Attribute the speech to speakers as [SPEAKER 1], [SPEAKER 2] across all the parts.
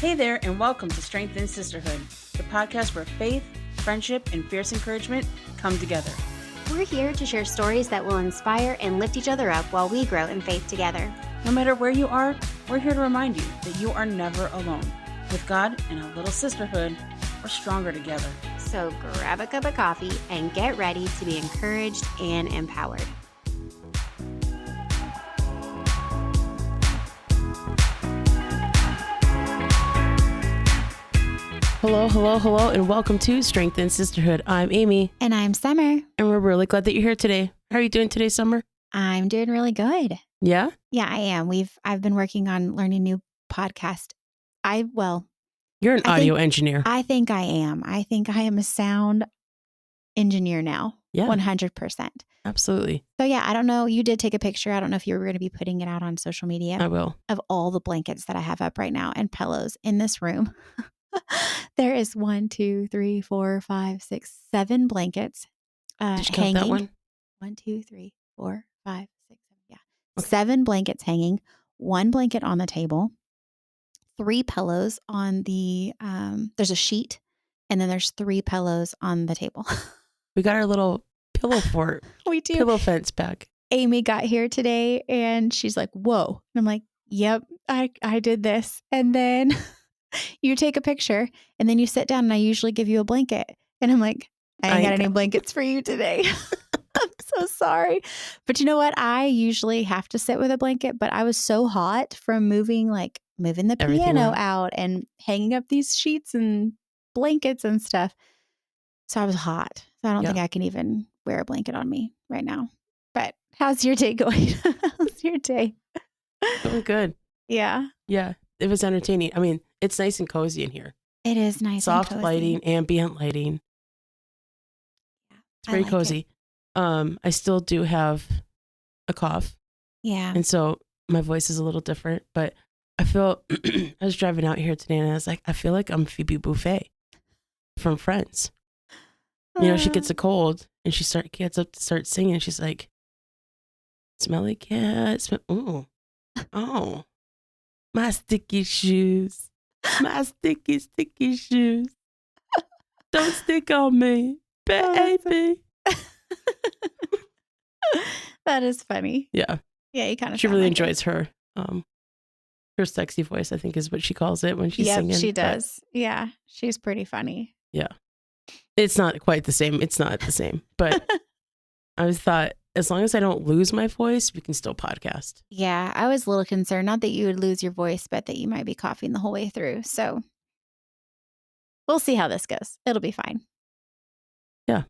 [SPEAKER 1] Hey there, and welcome to Strength and Sisterhood, the podcast where faith, friendship, and fierce encouragement come together.
[SPEAKER 2] We're here to share stories that will inspire and lift each other up while we grow in faith together.
[SPEAKER 1] No matter where you are, we're here to remind you that you are never alone. With God and a little sisterhood, we're stronger together.
[SPEAKER 2] So grab a cup of coffee and get ready to be encouraged and empowered.
[SPEAKER 3] Hello, and welcome to Strength and Sisterhood. I'm Amy.
[SPEAKER 2] And I'm Summer.
[SPEAKER 3] And we're really glad that you're here today. How are you doing today, Summer?
[SPEAKER 2] I'm doing really good.
[SPEAKER 3] Yeah?
[SPEAKER 2] Yeah, I am. I've been working on learning new podcast.
[SPEAKER 3] You're an audio engineer.
[SPEAKER 2] I think I am. I think I am a sound engineer now.
[SPEAKER 3] Yeah.
[SPEAKER 2] 100%.
[SPEAKER 3] Absolutely.
[SPEAKER 2] So yeah, I don't know. You did take a picture. I don't know if you were going to be putting it out on social media.
[SPEAKER 3] I will.
[SPEAKER 2] Of all the blankets that I have up right now and pillows in this room. There is 1, 2, 3, 4, 5, 6, 7 blankets
[SPEAKER 3] Did you count
[SPEAKER 2] hanging.
[SPEAKER 3] that one?
[SPEAKER 2] 1, 2, 3, 4, 5, 6, 7. Yeah.
[SPEAKER 3] Okay.
[SPEAKER 2] 7 blankets hanging, 1 blanket on the table, 3 pillows on the, there's a sheet, and then there's 3 pillows on the table.
[SPEAKER 3] We got our little pillow fort.
[SPEAKER 2] We do.
[SPEAKER 3] Pillow fence back.
[SPEAKER 2] Amy got here today and she's like, whoa. And I'm like, yep, I did this. And then you take a picture and then you sit down and I usually give you a blanket. And I'm like, I ain't got any blankets for you today. I'm so sorry. But you know what? I usually have to sit with a blanket, but I was so hot from moving the piano out and hanging up these sheets and blankets and stuff. So I was hot. So I don't think I can even wear a blanket on me right now. But how's your day going? How's your day?
[SPEAKER 3] Going good.
[SPEAKER 2] Yeah.
[SPEAKER 3] Yeah. It was entertaining. I mean, it's nice and cozy in here.
[SPEAKER 2] It is nice.
[SPEAKER 3] Soft
[SPEAKER 2] and cozy.
[SPEAKER 3] lighting, ambient lighting. It's very cozy. I still do have a cough.
[SPEAKER 2] Yeah.
[SPEAKER 3] And so my voice is a little different, but I feel, I was driving out here today and I was like, I feel like I'm Phoebe Buffay from Friends. You know, she gets a cold and she gets up to start singing. She's like, smelly cat. Oh, my sticky shoes. My sticky shoes. Don't stick on me, baby.
[SPEAKER 2] That is funny.
[SPEAKER 3] Yeah.
[SPEAKER 2] Yeah, you kind of.
[SPEAKER 3] She really enjoys her sexy voice, I think is what she calls it when she's singing.
[SPEAKER 2] She does. Yeah, she's pretty funny.
[SPEAKER 3] Yeah. It's not quite the same. It's not the same. But I thought, as long as I don't lose my voice, we can still podcast.
[SPEAKER 2] Yeah, I was a little concerned, not that you would lose your voice, but that you might be coughing the whole way through. So we'll see how this goes. It'll be fine. Yeah.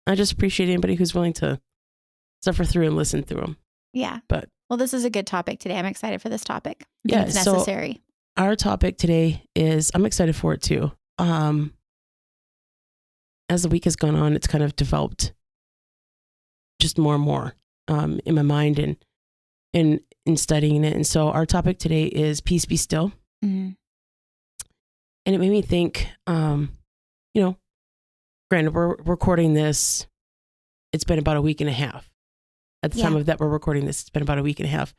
[SPEAKER 3] I just appreciate anybody who's willing to suffer through and listen through them.
[SPEAKER 2] Yeah.
[SPEAKER 3] But
[SPEAKER 2] well, this is a good topic today. I'm excited for this topic.
[SPEAKER 3] Yeah,
[SPEAKER 2] it's necessary.
[SPEAKER 3] So our topic today is, I'm excited for it too. As the week has gone on, it's kind of developed just more and more in my mind and in studying it. And so our topic today is peace be still.
[SPEAKER 2] Mm-hmm.
[SPEAKER 3] And it made me think, granted, we're recording this. It's been about a week and a half. At the time of that we're recording this, it's been about a week and a half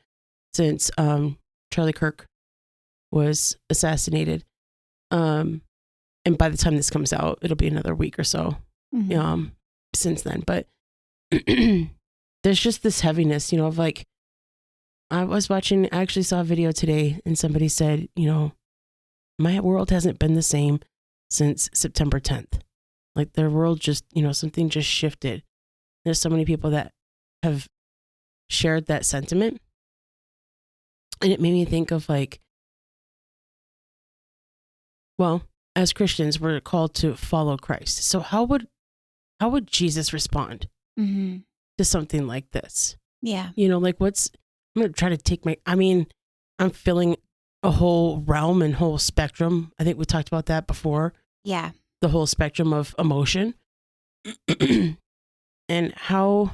[SPEAKER 3] since Charlie Kirk was assassinated. And by the time this comes out, it'll be another week or so since then. But there's just this heaviness, of like, I actually saw a video today and somebody said, my world hasn't been the same since September 10th. Like their world just, something just shifted. There's so many people that have shared that sentiment. And it made me think of like, well, as Christians, we're called to follow Christ. So how would Jesus respond to something like this?
[SPEAKER 2] Yeah.
[SPEAKER 3] I'm going to try to take I'm feeling a whole realm and whole spectrum. I think we talked about that before.
[SPEAKER 2] Yeah.
[SPEAKER 3] The whole spectrum of emotion. And how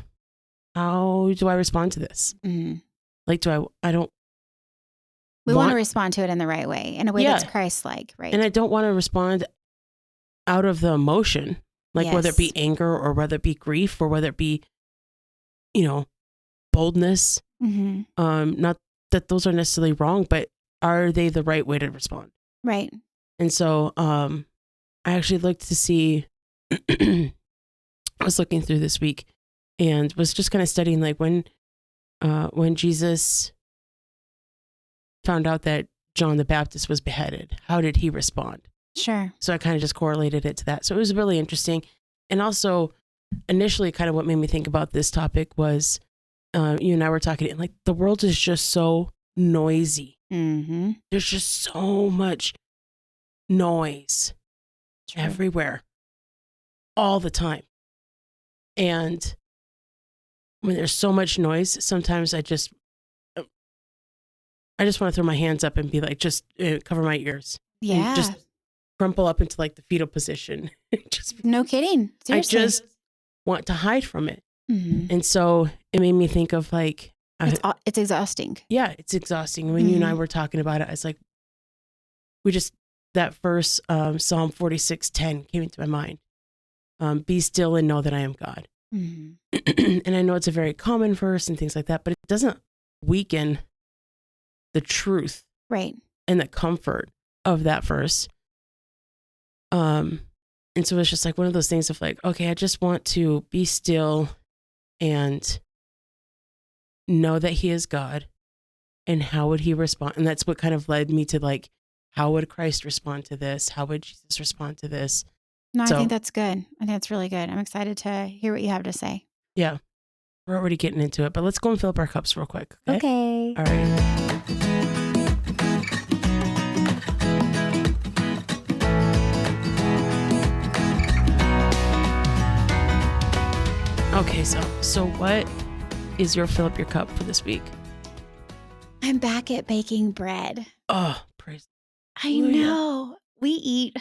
[SPEAKER 3] do I respond to this?
[SPEAKER 2] Mm-hmm.
[SPEAKER 3] Like,
[SPEAKER 2] we want to respond to it in the right way, in a way that's Christ-like, right?
[SPEAKER 3] And I don't want to respond out of the emotion, like whether it be anger or whether it be grief or whether it be, boldness.
[SPEAKER 2] Mm-hmm.
[SPEAKER 3] Not that those are necessarily wrong, but are they the right way to respond?
[SPEAKER 2] Right.
[SPEAKER 3] And so I actually looked to see, I was looking through this week and was just kind of studying like when Jesus found out that John the Baptist was beheaded, how did he respond?
[SPEAKER 2] Sure.
[SPEAKER 3] So I kind of just correlated it to that. So it was really interesting. And also initially kind of what made me think about this topic was you and I were talking, and like the world is just so noisy.
[SPEAKER 2] Mm-hmm.
[SPEAKER 3] There's just so much noise
[SPEAKER 2] True.
[SPEAKER 3] everywhere all the time. And when there's so much noise, sometimes I just want to throw my hands up and be like, just cover my ears.
[SPEAKER 2] Yeah.
[SPEAKER 3] And just crumple up into like the fetal position. Just,
[SPEAKER 2] no kidding. Seriously.
[SPEAKER 3] I just want to hide from it.
[SPEAKER 2] Mm-hmm.
[SPEAKER 3] And so it made me think of like,
[SPEAKER 2] it's exhausting.
[SPEAKER 3] Yeah, it's exhausting. When you and I were talking about it, I was like, that verse, Psalm 46:10 came into my mind. Be still and know that I am God. Mm-hmm. And I know it's a very common verse and things like that, but it doesn't weaken the truth,
[SPEAKER 2] right,
[SPEAKER 3] and the comfort of that verse. And so it's just like one of those things of like, okay, I just want to be still and know that he is God, and how would he respond? And that's what kind of led me to like, how would Christ respond to this? How would Jesus respond to this?
[SPEAKER 2] No, I think that's good. I think that's really good. I'm excited to hear what you have to say.
[SPEAKER 3] Yeah, we're already getting into it, but let's go and fill up our cups real quick.
[SPEAKER 2] Okay.
[SPEAKER 3] All right. Okay, so what is your fill up your cup for this week?
[SPEAKER 2] I'm back at baking bread.
[SPEAKER 3] Oh, praise.
[SPEAKER 2] I know. We eat,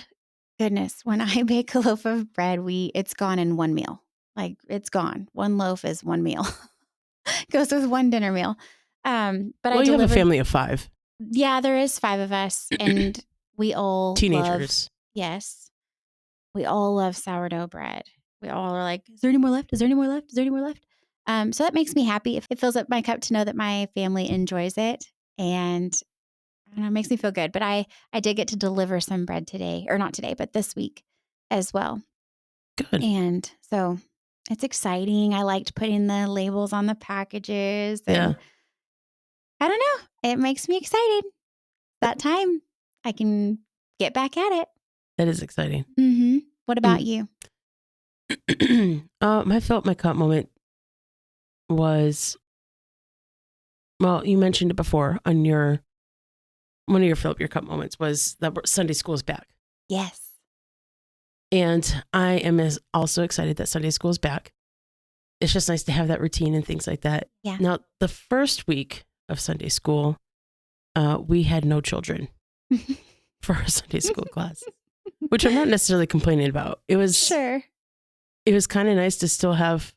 [SPEAKER 2] goodness, when I bake a loaf of bread, it's gone in one meal. Like it's gone. One loaf is one meal. Goes with one dinner meal. But
[SPEAKER 3] you have a family of 5.
[SPEAKER 2] Yeah, there is 5 of us, and we all
[SPEAKER 3] teenagers.
[SPEAKER 2] Yes. We all love sourdough bread. We all are like, is there any more left? Is there any more left? Is there any more left? So that makes me happy. It fills up my cup to know that my family enjoys it. And I don't know, it makes me feel good. But I did get to deliver some bread today, or not today, but this week as well.
[SPEAKER 3] Good.
[SPEAKER 2] And so it's exciting. I liked putting the labels on the packages. And I don't know. It makes me excited. That time I can get back at it.
[SPEAKER 3] That is exciting.
[SPEAKER 2] Mm-hmm. What about you?
[SPEAKER 3] My felt my cup moment was, well, you mentioned it before on one of your fill up your cup moments was that Sunday school is back.
[SPEAKER 2] Yes.
[SPEAKER 3] And I am also excited that Sunday school is back. It's just nice to have that routine and things like that.
[SPEAKER 2] Yeah.
[SPEAKER 3] Now, the first week of Sunday school, we had no children for our Sunday school class, which I'm not necessarily complaining about. It was kind of nice to still have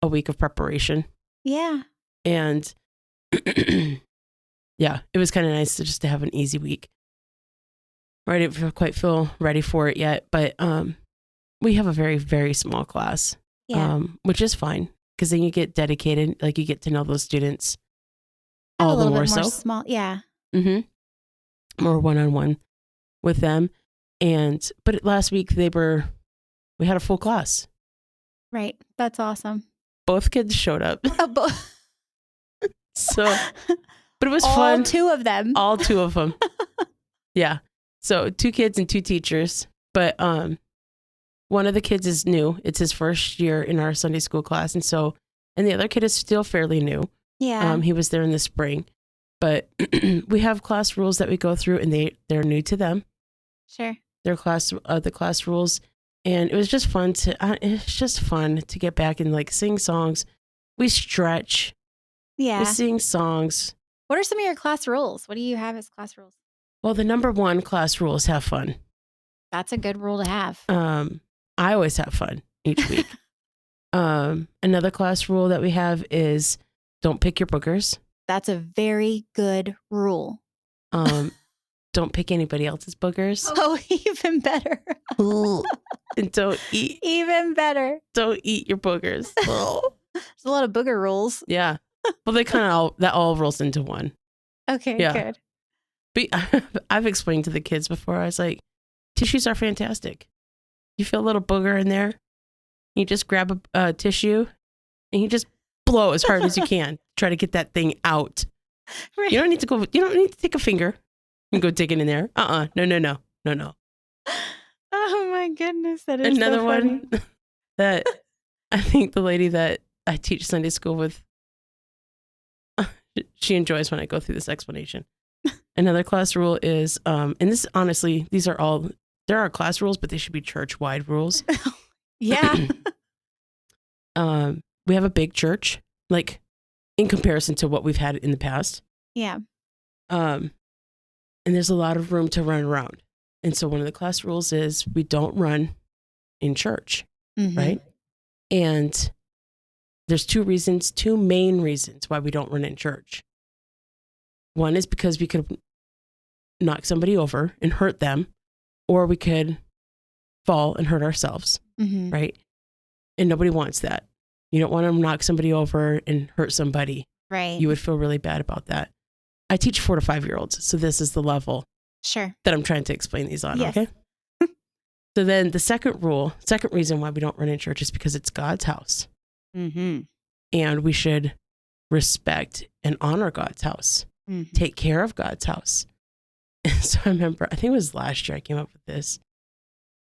[SPEAKER 3] a week of preparation.
[SPEAKER 2] Yeah.
[SPEAKER 3] And yeah, it was kind of nice to have an easy week. I didn't quite feel ready for it yet, but we have a very, very small class, which is fine because then you get dedicated, like you get to know those students all the more so.
[SPEAKER 2] Small, yeah.
[SPEAKER 3] Mm-hmm. More one-on-one with them. But last week we had a full class.
[SPEAKER 2] Right. That's awesome.
[SPEAKER 3] Both kids showed up. So, but it was fun.
[SPEAKER 2] All 2 of them.
[SPEAKER 3] All 2 of them. Yeah. So 2 kids and 2 teachers. But one of the kids is new. It's his first year in our Sunday school class. And the other kid is still fairly new.
[SPEAKER 2] Yeah.
[SPEAKER 3] He was there in the spring. But we have class rules that we go through, and they're new to them.
[SPEAKER 2] Sure.
[SPEAKER 3] The class rules. And it was just fun to get back and like sing songs. We stretch.
[SPEAKER 2] Yeah.
[SPEAKER 3] We sing songs.
[SPEAKER 2] What are some of your class rules? What do you have as class rules?
[SPEAKER 3] Well, the number 1 class rule is have fun.
[SPEAKER 2] That's a good rule to have.
[SPEAKER 3] I always have fun each week. Another class rule that we have is don't pick your boogers.
[SPEAKER 2] That's a very good rule.
[SPEAKER 3] Don't pick anybody else's boogers.
[SPEAKER 2] Oh, even better.
[SPEAKER 3] And don't eat.
[SPEAKER 2] Even better.
[SPEAKER 3] Don't eat your boogers.
[SPEAKER 2] There's a lot of booger rules.
[SPEAKER 3] Yeah. Well, that all rolls into one.
[SPEAKER 2] Okay, good.
[SPEAKER 3] But I've explained to the kids before, I was like, tissues are fantastic. You feel a little booger in there. You just grab a tissue and you just blow as hard as you can. Try to get that thing out.
[SPEAKER 2] Right.
[SPEAKER 3] You don't need to take a finger and go digging in there. No.
[SPEAKER 2] Oh my goodness, that is
[SPEAKER 3] Another
[SPEAKER 2] so funny.
[SPEAKER 3] one that I think the lady that I teach Sunday school with, she enjoys when I go through this explanation. Another class rule is, and this honestly, there are class rules, but they should be church-wide rules.
[SPEAKER 2] Yeah.
[SPEAKER 3] We have a big church, like in comparison to what we've had in the past.
[SPEAKER 2] Yeah.
[SPEAKER 3] And there's a lot of room to run around. And so one of the class rules is we don't run in church, right? And there's two main reasons why we don't run in church. One is because we could knock somebody over and hurt them, or we could fall and hurt ourselves, right? And nobody wants that. You don't want to knock somebody over and hurt somebody.
[SPEAKER 2] Right.
[SPEAKER 3] You would feel really bad about that. I teach 4 to 5 year olds, so this is the level
[SPEAKER 2] Sure.
[SPEAKER 3] that I'm trying to explain these on.
[SPEAKER 2] Yes.
[SPEAKER 3] Okay. So then the second reason why we don't run in church is because it's God's house. And we should respect and honor God's house, take care of God's house. And so I remember, I think it was last year I came up with this.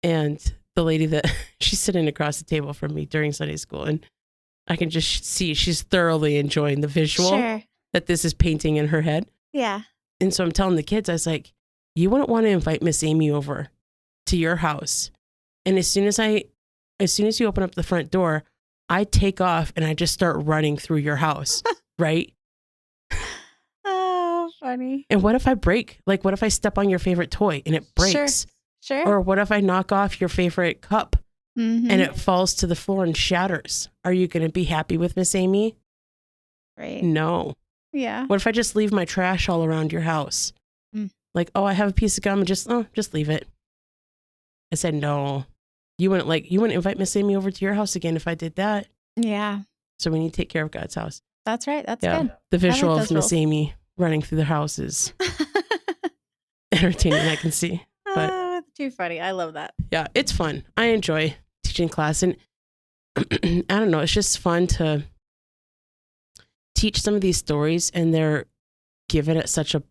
[SPEAKER 3] And the lady that she's sitting across the table from me during Sunday school, and I can just see she's thoroughly enjoying the visual that this is painting in her head.
[SPEAKER 2] Yeah.
[SPEAKER 3] And so I'm telling the kids, I was like, you wouldn't want to invite Miss Amy over to your house. And as soon as you open up the front door, I take off and I just start running through your house, right?
[SPEAKER 2] Oh, funny.
[SPEAKER 3] And what if I break? Like, what if I step on your favorite toy and it breaks?
[SPEAKER 2] Sure.
[SPEAKER 3] Or what if I knock off your favorite cup and it falls to the floor and shatters? Are you going to be happy with Miss Amy?
[SPEAKER 2] Right.
[SPEAKER 3] No.
[SPEAKER 2] Yeah.
[SPEAKER 3] What if I just leave my trash all around your house? Like, oh, I have a piece of gum and just leave it. I said, no, you wouldn't invite Miss Amy over to your house again if I did that.
[SPEAKER 2] Yeah.
[SPEAKER 3] So we need to take care of God's house.
[SPEAKER 2] That's right. That's good.
[SPEAKER 3] The visual
[SPEAKER 2] like
[SPEAKER 3] of Miss Amy running through the house is entertaining, I can see. But
[SPEAKER 2] that's too funny. I love that.
[SPEAKER 3] Yeah, it's fun. I enjoy teaching class, and I don't know, it's just fun to teach some of these stories, and they're given at such a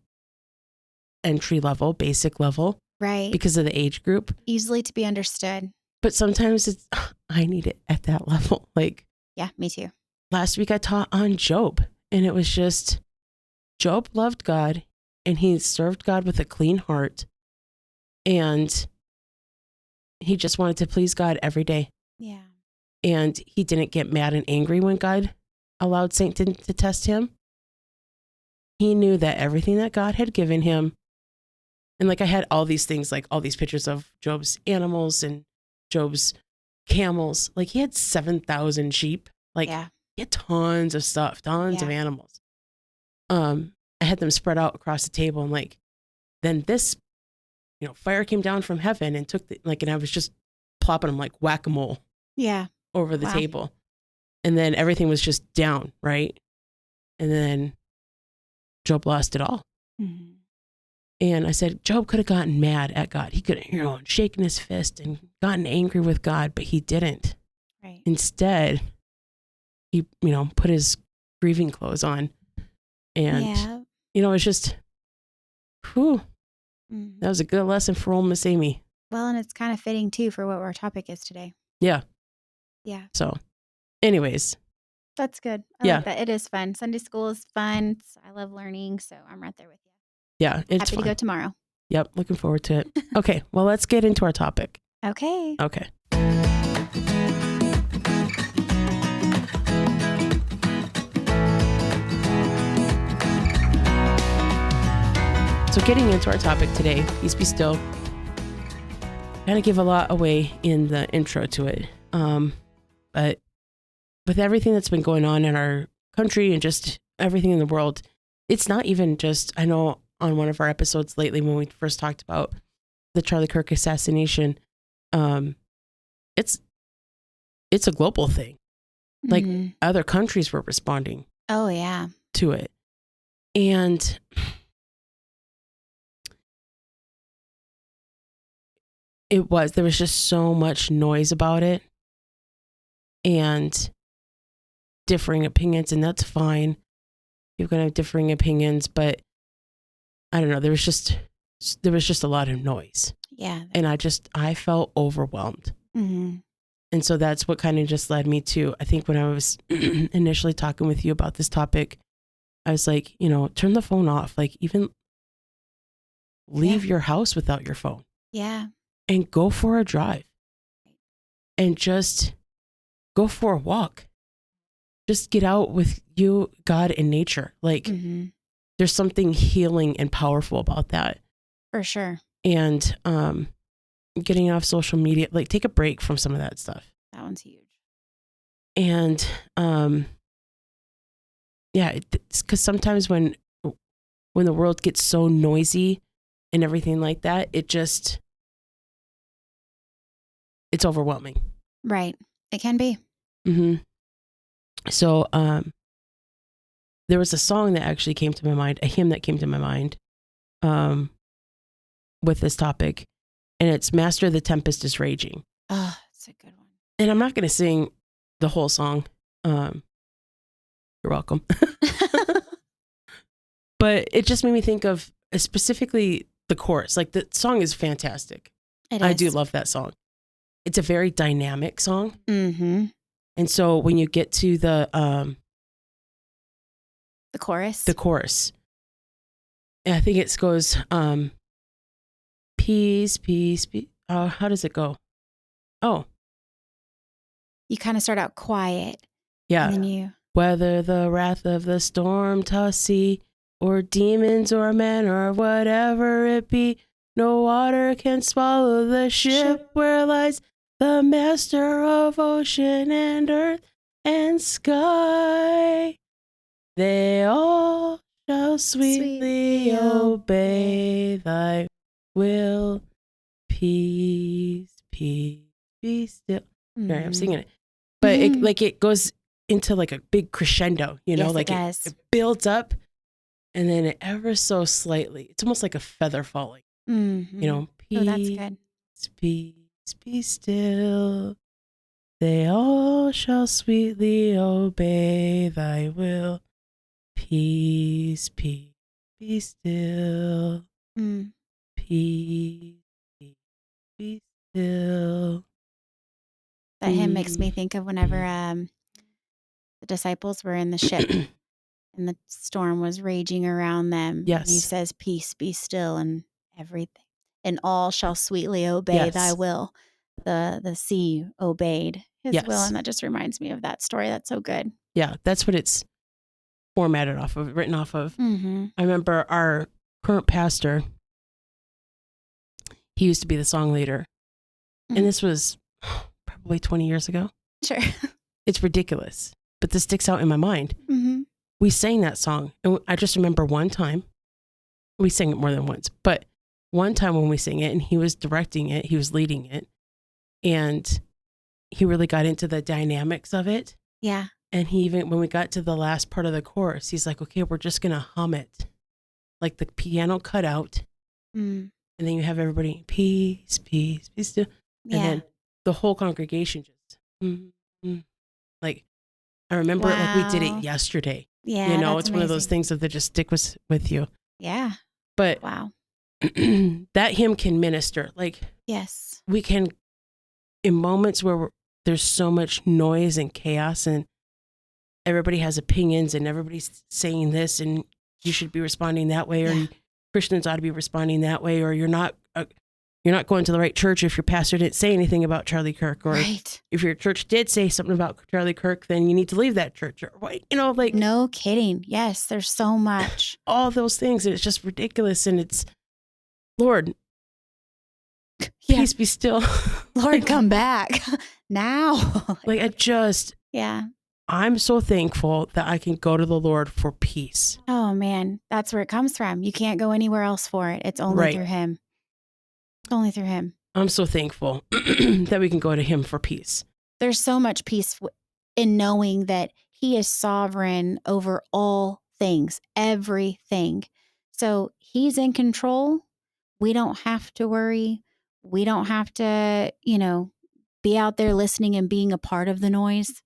[SPEAKER 3] entry level, basic level,
[SPEAKER 2] right?
[SPEAKER 3] Because of the age group,
[SPEAKER 2] Easily to be understood.
[SPEAKER 3] But sometimes I need it at that level. Like,
[SPEAKER 2] yeah, me too.
[SPEAKER 3] Last week I taught on Job, and it was just Job loved God, and he served God with a clean heart, and he just wanted to please God every day.
[SPEAKER 2] Yeah.
[SPEAKER 3] And he didn't get mad and angry when God allowed Satan to test him. He knew that everything that God had given him, and like I had all these things, like all these pictures of Job's animals and Job's camels. Like he had 7,000 sheep. Like he had tons of stuff, tons of animals. I had them spread out across the table, and like then this, fire came down from heaven and took and I was just plopping them like whack-a-mole.
[SPEAKER 2] Yeah.
[SPEAKER 3] Over the table. And then everything was just down, right? And then Job lost it all. Mm-hmm. And I said, Job could have gotten mad at God. He could have, shaken his fist and gotten angry with God, but he didn't. Right. Instead, he, put his grieving clothes on. And, it's just, that was a good lesson for old Miss Amy.
[SPEAKER 2] Well, and it's kind of fitting, too, for what our topic is today.
[SPEAKER 3] Yeah.
[SPEAKER 2] Yeah.
[SPEAKER 3] So, anyways.
[SPEAKER 2] That's good. I like that. It is fun. Sunday school is fun. I love learning, so I'm right there with you.
[SPEAKER 3] Yeah, it's
[SPEAKER 2] happy
[SPEAKER 3] fun.
[SPEAKER 2] to go tomorrow.
[SPEAKER 3] Yep, looking forward to it. Okay, well, let's get into our topic.
[SPEAKER 2] Okay.
[SPEAKER 3] Okay. So getting into our topic today, Peace Be Still, kind of give a lot away in the intro to it. But with everything that's been going on in our country and just everything in the world, it's not even just, I know on one of our episodes lately when we first talked about the Charlie Kirk assassination, it's a global thing. Like other countries were responding.
[SPEAKER 2] Oh, yeah.
[SPEAKER 3] To it. And It was. There was just so much noise about it and differing opinions, and that's fine. You're going to have differing opinions, but I don't know. There was just a lot of noise.
[SPEAKER 2] Yeah.
[SPEAKER 3] And I felt overwhelmed.
[SPEAKER 2] Mm-hmm.
[SPEAKER 3] And so that's what kind of just led me to, I think when I was initially talking with you about this topic, I was like, turn the phone off. Like even leave your house without your phone.
[SPEAKER 2] Yeah.
[SPEAKER 3] And go for a drive. And just go for a walk. Just get out with you, God, and nature. Like there's something healing and powerful about that.
[SPEAKER 2] For sure.
[SPEAKER 3] And getting off social media, like take a break from some of that stuff.
[SPEAKER 2] That one's huge.
[SPEAKER 3] And it's because sometimes when the world gets so noisy and everything like that, it's overwhelming.
[SPEAKER 2] Right. It can be.
[SPEAKER 3] Mm-hmm. So there was a song that actually came to my mind, a hymn that came to my mind with this topic, and it's Master, the Tempest is Raging.
[SPEAKER 2] Oh, it's a good one.
[SPEAKER 3] And I'm not going to sing the whole song. You're welcome. But it just made me think of specifically the chorus. Like the song is fantastic.
[SPEAKER 2] It is.
[SPEAKER 3] I do love that song. It's a very dynamic song.
[SPEAKER 2] Mm-hmm.
[SPEAKER 3] And so when you get to the chorus, I think it goes, peace, peace, peace. How does it go? Oh,
[SPEAKER 2] you kind of start out quiet.
[SPEAKER 3] Yeah.
[SPEAKER 2] And then
[SPEAKER 3] whether the wrath of the storm tossed sea, or demons or men or whatever it be, no water can swallow the ship where lies the master of ocean and earth and sky. They all shall sweetly obey thy will. Peace, peace, be still. Sorry, I'm singing it. But it goes into like a big crescendo,
[SPEAKER 2] yes,
[SPEAKER 3] like it builds up and then it ever so slightly, it's almost like a feather falling.
[SPEAKER 2] Mm-hmm.
[SPEAKER 3] Peace,
[SPEAKER 2] that's good.
[SPEAKER 3] Peace, be still. They all shall sweetly obey thy will. Peace, peace, be still. Peace, peace, be still.
[SPEAKER 2] That hymn makes me think of whenever the disciples were in the ship and the storm was raging around them.
[SPEAKER 3] Yes.
[SPEAKER 2] And he says, peace, be still, and everything. And all shall sweetly obey thy will. The sea obeyed his will. And that just reminds me of that story. That's so good.
[SPEAKER 3] Yeah, that's what it's formatted off of, written off of.
[SPEAKER 2] Mm-hmm.
[SPEAKER 3] I remember our current pastor, he used to be the song leader. Mm-hmm. And this was probably 20 years ago.
[SPEAKER 2] Sure.
[SPEAKER 3] It's ridiculous, but this sticks out in my mind.
[SPEAKER 2] Mm-hmm.
[SPEAKER 3] We sang that song. And I just remember one time, we sang it more than once, but one time when we sang it and he was directing it, he was leading it, and he really got into the dynamics of it.
[SPEAKER 2] Yeah.
[SPEAKER 3] And he even, when we got to the last part of the chorus, he's like, okay, we're just going to hum it. Like the piano cut out. And then you have everybody, peace, peace, peace still.
[SPEAKER 2] Yeah.
[SPEAKER 3] And then the whole congregation just, like, I remember it like we did it yesterday.
[SPEAKER 2] Yeah.
[SPEAKER 3] It's
[SPEAKER 2] amazing.
[SPEAKER 3] one of those things that they just stick with you.
[SPEAKER 2] Yeah.
[SPEAKER 3] But
[SPEAKER 2] wow.
[SPEAKER 3] That hymn can minister. Like,
[SPEAKER 2] yes,
[SPEAKER 3] we can, in moments where there's so much noise and chaos and everybody has opinions and everybody's saying this and you should be responding that way, or Christians ought to be responding that way, or you're not going to the right church if your pastor didn't say anything about Charlie Kirk, or if your church did say something about Charlie Kirk, then you need to leave that church, or like
[SPEAKER 2] no kidding. Yes, there's so much,
[SPEAKER 3] all those things, and it's just ridiculous. And it's, Lord, peace be still.
[SPEAKER 2] Lord, come back now.
[SPEAKER 3] I'm so thankful that I can go to the Lord for peace.
[SPEAKER 2] Oh man, that's where it comes from. You can't go anywhere else for it. It's only through him. It's only through him.
[SPEAKER 3] I'm so thankful that we can go to him for peace.
[SPEAKER 2] There's so much peace in knowing that he is sovereign over all things, everything. So he's in control. We don't have to worry. we don't have to, be out there listening and being a part of the noise.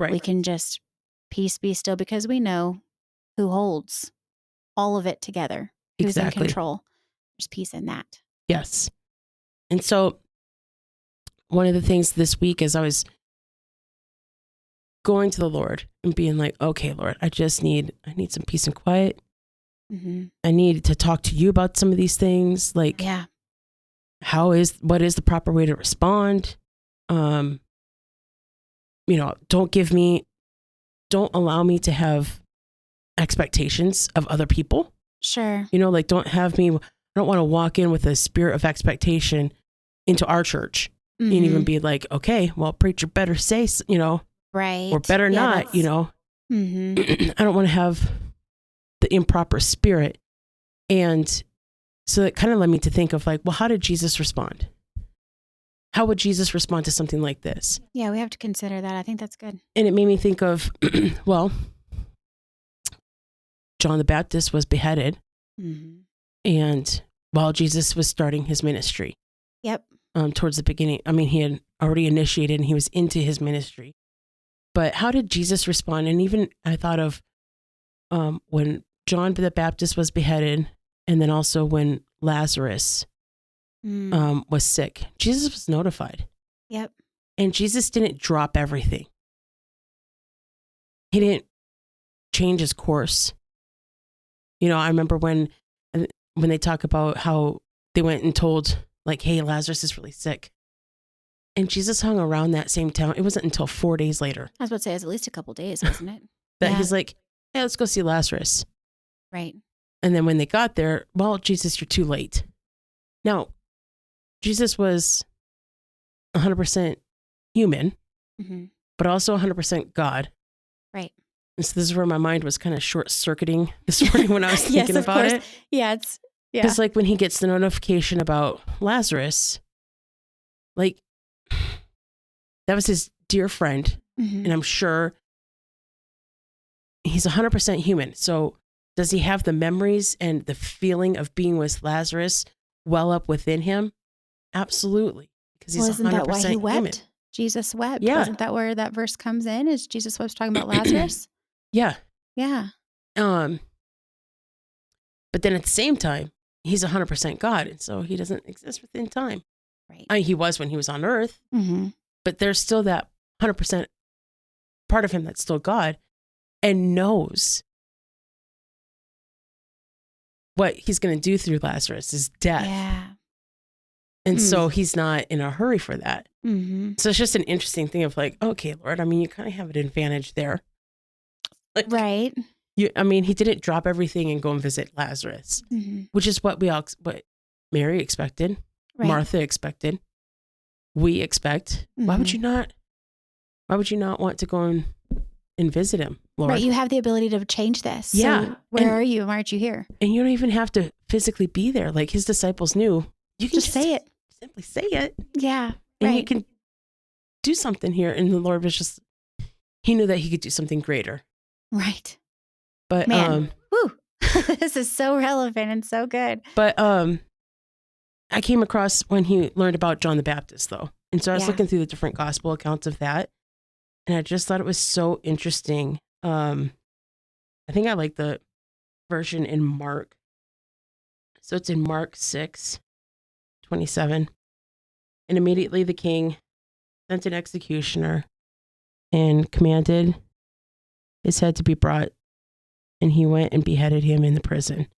[SPEAKER 3] Right.
[SPEAKER 2] We can just peace be still because we know who holds all of it together, who's
[SPEAKER 3] Exactly.
[SPEAKER 2] in control. There's peace in that.
[SPEAKER 3] Yes. And so one of the things this week is I was going to the Lord and being like, okay, Lord, I need some peace and quiet.
[SPEAKER 2] Mm-hmm.
[SPEAKER 3] I need to talk to you about some of these things. Like,
[SPEAKER 2] Yeah.
[SPEAKER 3] what is the proper way to respond? Don't allow me to have expectations of other people.
[SPEAKER 2] Sure.
[SPEAKER 3] Like I don't want to walk in with a spirit of expectation into our church and even be like, okay, well, preacher better say,
[SPEAKER 2] right.
[SPEAKER 3] or better not,
[SPEAKER 2] Mm-hmm.
[SPEAKER 3] I don't want to have the improper spirit. And so that kind of led me to think of like, well, how did Jesus respond? How would Jesus respond to something like this?
[SPEAKER 2] Yeah, we have to consider that. I think that's good.
[SPEAKER 3] And it made me think of, well, John the Baptist was beheaded.
[SPEAKER 2] Mm-hmm.
[SPEAKER 3] And while Jesus was starting his ministry.
[SPEAKER 2] Yep.
[SPEAKER 3] Towards the beginning, he had already initiated and he was into his ministry. But how did Jesus respond? And even I thought of when John the Baptist was beheaded, and then also when Lazarus was sick, Jesus was notified.
[SPEAKER 2] Yep. And
[SPEAKER 3] Jesus didn't drop everything. He didn't change his course. I remember when they talk about how they went and told, like, hey, Lazarus is really sick. And Jesus hung around that same town. It wasn't until 4 days later.
[SPEAKER 2] I was about to say, it was at least a couple days, wasn't it?
[SPEAKER 3] That he's like, hey, let's go see Lazarus.
[SPEAKER 2] Right.
[SPEAKER 3] And then when they got there, well, Jesus, you're too late. Now, Jesus was 100% human, but also 100% God.
[SPEAKER 2] Right.
[SPEAKER 3] And so this is where my mind was kind of short-circuiting this morning when I was thinking
[SPEAKER 2] yes,
[SPEAKER 3] about
[SPEAKER 2] course.
[SPEAKER 3] it.
[SPEAKER 2] Yeah,
[SPEAKER 3] Because like when he gets the notification about Lazarus, like that was his dear friend. And I'm sure he's 100% human. So does he have the memories and the feeling of being with Lazarus well up within him? Absolutely. Because he's 100%
[SPEAKER 2] isn't that why he wept?
[SPEAKER 3] human.
[SPEAKER 2] Jesus wept.
[SPEAKER 3] Yeah.
[SPEAKER 2] Wasn't that where that verse comes in? Is Jesus wept talking about Lazarus?
[SPEAKER 3] Yeah.
[SPEAKER 2] Yeah.
[SPEAKER 3] But then at the same time, he's 100% God. And so he doesn't exist within time.
[SPEAKER 2] Right.
[SPEAKER 3] He was when he was on earth, but there's still that 100% part of him that's still God and knows what he's going to do through Lazarus is death.
[SPEAKER 2] Yeah.
[SPEAKER 3] And so he's not in a hurry for that. So it's just an interesting thing of like, okay, Lord, you kind of have an advantage there. Like,
[SPEAKER 2] right.
[SPEAKER 3] He didn't drop everything and go and visit Lazarus, which is what what Mary expected, Martha expected, we expect. Why would you not want to go and visit him, Lord?
[SPEAKER 2] Right, you have the ability to change this.
[SPEAKER 3] Yeah.
[SPEAKER 2] So where are you? Why aren't you here?
[SPEAKER 3] And you don't even have to physically be there. Like his disciples knew. You can
[SPEAKER 2] just say it.
[SPEAKER 3] Simply say it.
[SPEAKER 2] Yeah.
[SPEAKER 3] And you can do something here. And the Lord was he knew that he could do something greater.
[SPEAKER 2] Right.
[SPEAKER 3] But
[SPEAKER 2] man, this is so relevant and so good.
[SPEAKER 3] But I came across when he learned about John the Baptist though. And so I was looking through the different gospel accounts of that. And I just thought it was so interesting. I think I like the version in Mark. So it's in Mark 6:27. And immediately the king sent an executioner and commanded his head to be brought. And he went and beheaded him in the prison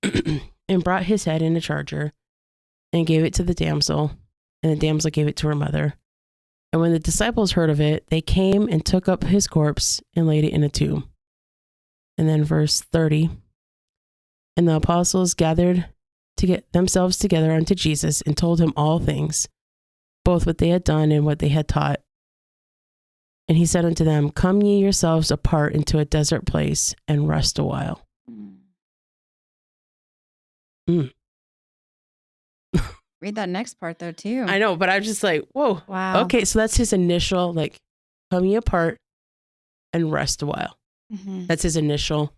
[SPEAKER 3] and brought his head in a charger and gave it to the damsel. And the damsel gave it to her mother. And when the disciples heard of it, they came and took up his corpse and laid it in a tomb. And then verse 30. And the apostles gathered to get themselves together unto Jesus and told him all things, both what they had done and what they had taught. And he said unto them, come ye yourselves apart into a desert place and rest a while.
[SPEAKER 2] Read that next part though too.
[SPEAKER 3] I know, but I'm just like, whoa.
[SPEAKER 2] Wow.
[SPEAKER 3] Okay, so that's his initial, like, come ye apart and rest a while. That's his initial.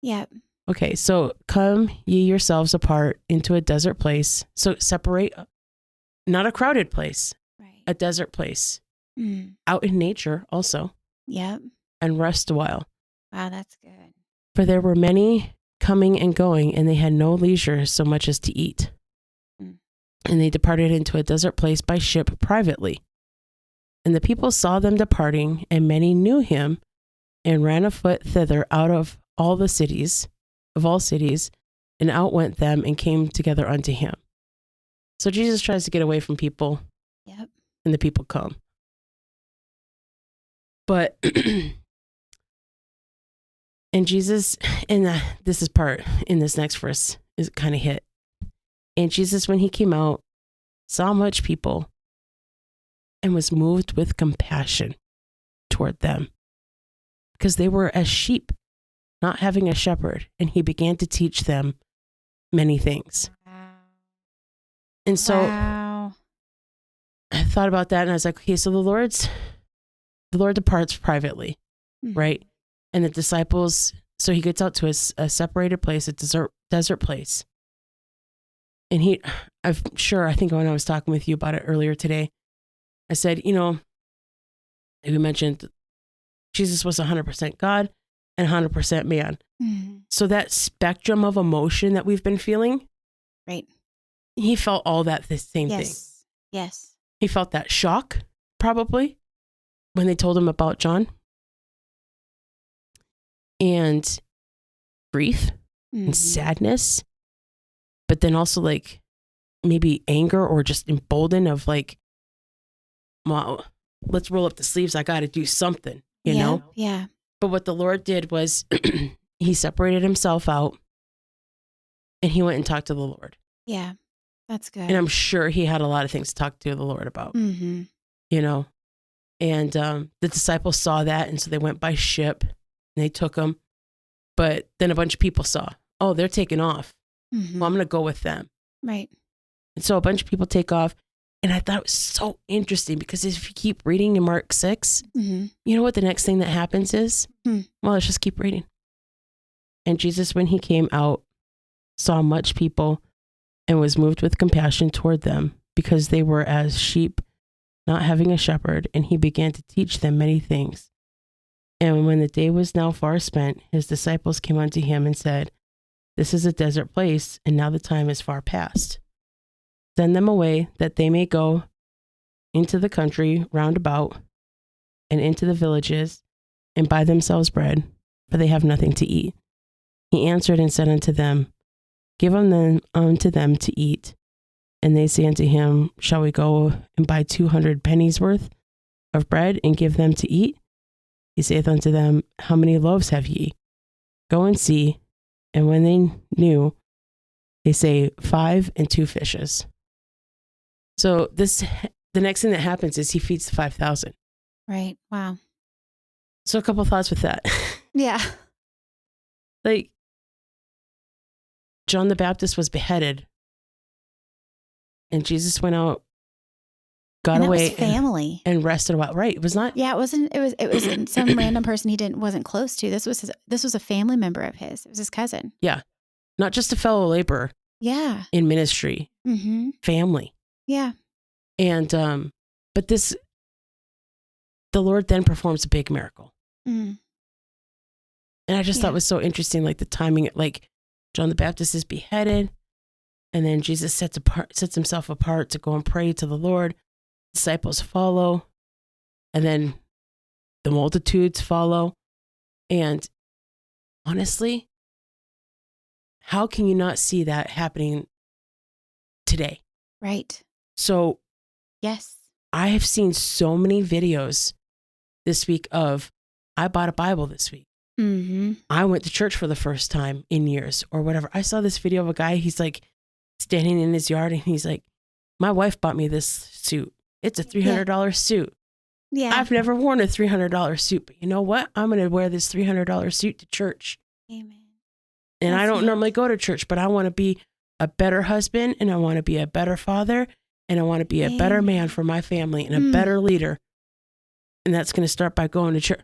[SPEAKER 2] Yep.
[SPEAKER 3] Okay, so come ye yourselves apart into a desert place. So separate, not a crowded place,
[SPEAKER 2] Right.
[SPEAKER 3] a desert place,
[SPEAKER 2] Mm.
[SPEAKER 3] out in nature also,
[SPEAKER 2] Yep.
[SPEAKER 3] and rest a while.
[SPEAKER 2] Wow, that's good.
[SPEAKER 3] For there were many coming and going, and they had no leisure so much as to eat.
[SPEAKER 2] Mm.
[SPEAKER 3] And they departed into a desert place by ship privately. And the people saw them departing, and many knew him, and ran afoot thither out of all cities, and outwent them and came together unto him. So Jesus tries to get away from people,
[SPEAKER 2] Yep.
[SPEAKER 3] and the people come. But, and Jesus, this is part in this next verse, is kind of hit. And Jesus, when he came out, saw much people, and was moved with compassion toward them, because they were as sheep, not having a shepherd, and he began to teach them many things.
[SPEAKER 2] Wow.
[SPEAKER 3] And so
[SPEAKER 2] Wow.
[SPEAKER 3] I thought about that, and I was like, okay, so the Lord departs privately,
[SPEAKER 2] Mhm.
[SPEAKER 3] right? And the disciples, so he gets out to a separated place, a desert place. And I think when I was talking with you about it earlier today, I said, you mentioned Jesus was 100% God and 100% man.
[SPEAKER 2] Mhm.
[SPEAKER 3] So that spectrum of emotion that we've been feeling,
[SPEAKER 2] Right.
[SPEAKER 3] he felt all that the same thing.
[SPEAKER 2] Yes. Yes.
[SPEAKER 3] He felt that shock, probably, when they told him about John, and grief
[SPEAKER 2] Mhm.
[SPEAKER 3] and sadness, but then also like maybe anger or just emboldened of like, wow, let's roll up the sleeves. I got to do something, you know?
[SPEAKER 2] Yeah.
[SPEAKER 3] But what the Lord did was he separated himself out, and he went and talked to the Lord.
[SPEAKER 2] Yeah. That's good.
[SPEAKER 3] And I'm sure he had a lot of things to talk to the Lord about,
[SPEAKER 2] Mm-hmm.
[SPEAKER 3] And the disciples saw that, and so they went by ship, and they took him. But then a bunch of people saw, oh, they're taking off.
[SPEAKER 2] Mm-hmm.
[SPEAKER 3] Well, I'm going to go with them.
[SPEAKER 2] Right.
[SPEAKER 3] And so a bunch of people take off. And I thought it was so interesting, because if you keep reading in Mark 6,
[SPEAKER 2] Mm-hmm.
[SPEAKER 3] you know what the next thing that happens is? Well, let's just keep reading. And Jesus, when he came out, saw much people and was moved with compassion toward them, because they were as sheep, not having a shepherd, and he began to teach them many things. And when the day was now far spent, his disciples came unto him and said, this is a desert place, and now the time is far past. Send them away, that they may go into the country round about, and into the villages, and buy themselves bread, for they have nothing to eat. He answered and said unto them, give them unto them to eat. And they say unto him, shall we go and buy 200 pennies worth of bread and give them to eat? He saith unto them, how many loaves have ye? Go and see. And when they knew, they say 5 and 2 fishes. So the next thing that happens is he feeds the 5,000.
[SPEAKER 2] Right. Wow.
[SPEAKER 3] So a couple thoughts with that.
[SPEAKER 2] Yeah.
[SPEAKER 3] Like, John the Baptist was beheaded, and Jesus went out, got
[SPEAKER 2] And that
[SPEAKER 3] away,
[SPEAKER 2] was family.
[SPEAKER 3] and rested a while. Right? It was not.
[SPEAKER 2] Yeah, it wasn't. It was some random person he wasn't close to. This was a family member of his. It was his cousin.
[SPEAKER 3] Yeah, not just a fellow laborer.
[SPEAKER 2] Yeah.
[SPEAKER 3] In ministry,
[SPEAKER 2] Mm-hmm.
[SPEAKER 3] family,
[SPEAKER 2] Yeah.
[SPEAKER 3] and but the Lord then performs a big miracle,
[SPEAKER 2] Mm.
[SPEAKER 3] and I just thought it was so interesting, like the timing. Like John the Baptist is beheaded, and then Jesus sets himself apart to go and pray to the Lord. Disciples follow, and then the multitudes follow. And honestly, how can you not see that happening today?
[SPEAKER 2] Right.
[SPEAKER 3] So
[SPEAKER 2] Yes.
[SPEAKER 3] I have seen so many videos this week of, I bought a Bible this week.
[SPEAKER 2] Mm-hmm.
[SPEAKER 3] I went to church for the first time in years, or whatever. I saw this video of a guy, he's like standing in his yard, and he's like, my wife bought me this suit. It's a $300 suit.
[SPEAKER 2] Yeah.
[SPEAKER 3] I've never worn a $300 suit, but you know what? I'm going to wear this $300 suit to church.
[SPEAKER 2] Amen.
[SPEAKER 3] And
[SPEAKER 2] That's
[SPEAKER 3] I don't
[SPEAKER 2] neat.
[SPEAKER 3] normally go to church, but I want to be a better husband, and I want to be a better father, and I want to be a better man for my family, and a better leader. And that's going to start by going to church.